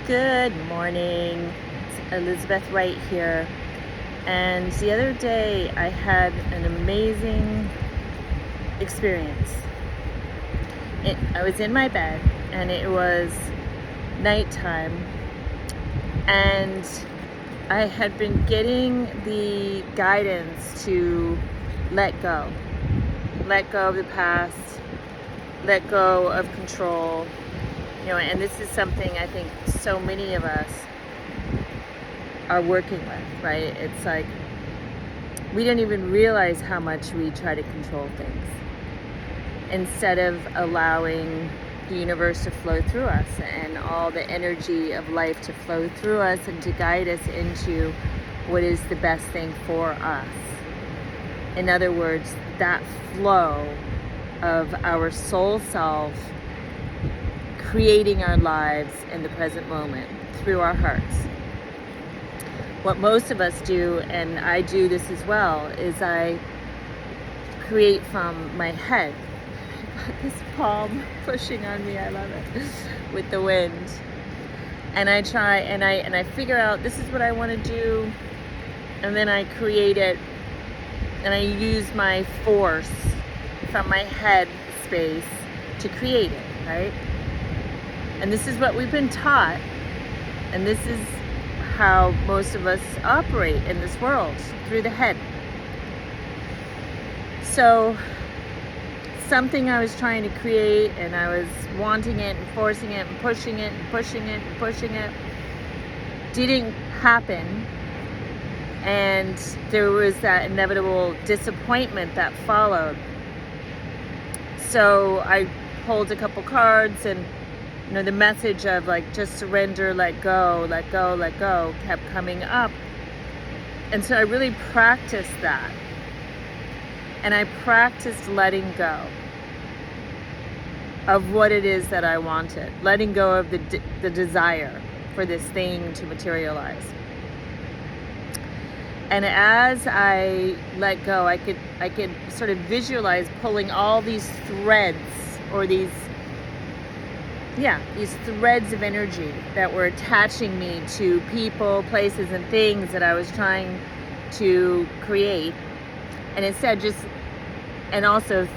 Good morning. It's Elizabeth Wright here. And the other day I had an amazing experience. I was in my bed and it was nighttime, and I had been getting the guidance to let go. Let go of the past, let go of control. And this is something I think so many of us are working with, right? It's like we don't even realize how much we try to control things instead of allowing the universe to flow through us and all the energy of life to flow through us and to guide us into what is the best thing for us. In other words, that flow of our soul self creating our lives in the present moment through our hearts. What most of us do, and I do this as well, is I create from my head. I got this palm pushing on me, I love it, with the wind. And I try and I figure out this is what I want to do, and then I create it, and I use my force from my head space to create it, right? And this is what we've been taught, and this is how most of us operate in this world, through the head. So something I was trying to create, and I was wanting it and forcing it and pushing it and pushing it and pushing it, didn't happen. And there was that inevitable disappointment that followed. So I pulled a couple cards, and the message of just surrender, let go, let go, let go kept coming up. And so I really practiced that. And I practiced letting go of what it is that I wanted, letting go of the desire for this thing to materialize. And as I let go, I could sort of visualize pulling all these threads, or these threads of energy that were attaching me to people, places, and things that I was trying to create. And instead and also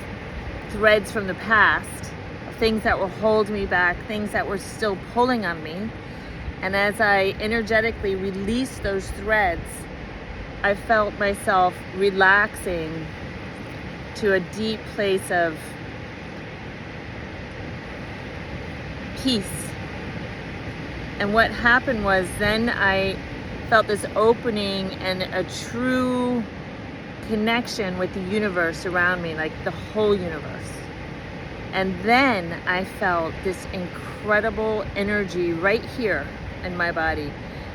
threads from the past, things that were holding me back, things that were still pulling on me. And as I energetically released those threads, I felt myself relaxing to a deep place of peace. And what happened was then I felt this opening and a true connection with the universe around me, like the whole universe. And then I felt this incredible energy right here in my body.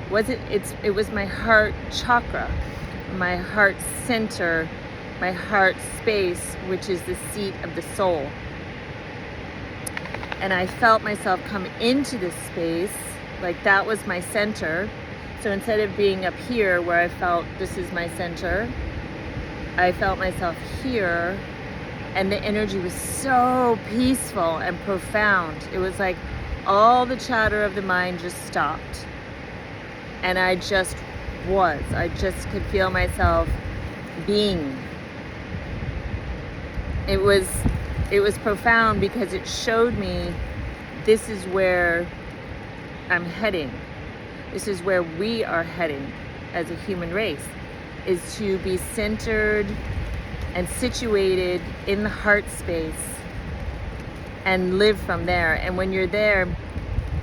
It was my heart chakra, my heart center, my heart space, which is the seat of the soul. And I felt myself come into this space, like that was my center. So instead of being up here where I felt this is my center, I felt myself here, and the energy was so peaceful and profound. It was like all the chatter of the mind just stopped. And I just could feel myself being. It was profound because it showed me this is where I'm heading. This is where we are heading as a human race, is to be centered and situated in the heart space and live from there. And when you're there,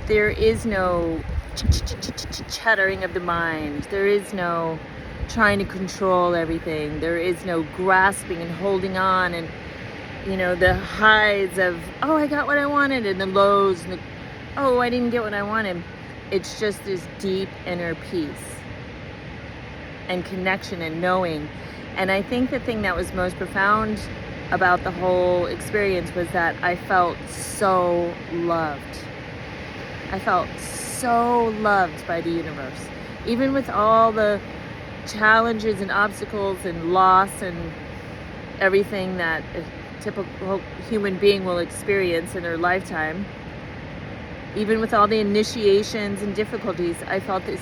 there is no chattering of the mind. There is no trying to control everything. There is no grasping and holding on, and the highs of, oh, I got what I wanted, and the lows, and oh, I didn't get what I wanted. It's just this deep inner peace and connection and knowing. And I think the thing that was most profound about the whole experience was that I felt so loved. I felt so loved by the universe. Even with all the challenges and obstacles and loss and everything that a typical human being will experience in their lifetime, Even with all the initiations and difficulties, I felt this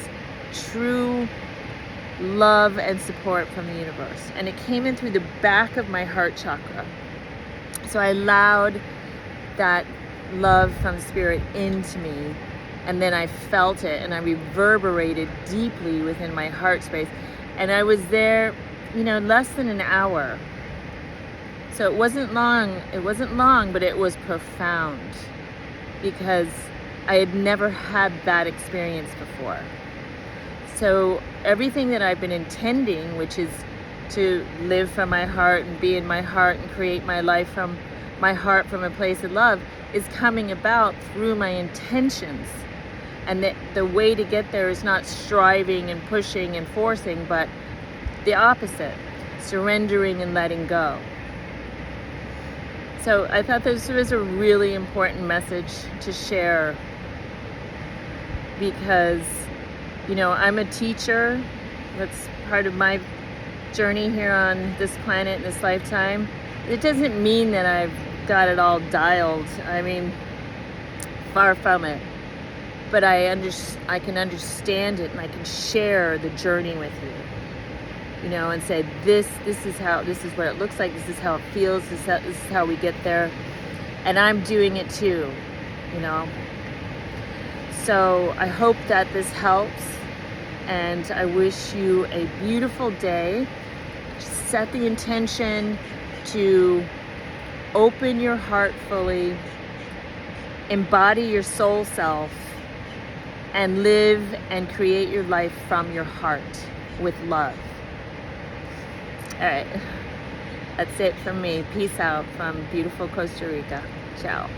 true love and support from the universe. And it came in through the back of my heart chakra. So I allowed that love from spirit into me, and then I felt it, and I reverberated deeply within my heart space. And I was there, less than an hour. So it wasn't long, but it was profound, because I had never had that experience before. So everything that I've been intending, which is to live from my heart and be in my heart and create my life from my heart from a place of love, is coming about through my intentions. And the way to get there is not striving and pushing and forcing, but the opposite, surrendering and letting go. So I thought this was a really important message to share, because I'm a teacher. That's part of my journey here on this planet in this lifetime. It doesn't mean that I've got it all dialed. I mean, far from it. But I can understand it, and I can share the journey with you. And say, this is what it looks like, this is how it feels, this is how we get there. And I'm doing it too, So I hope that this helps, and I wish you a beautiful day. Set the intention to open your heart fully, embody your soul self, and live and create your life from your heart with love. All right, that's it from me. Peace out from beautiful Costa Rica. Ciao.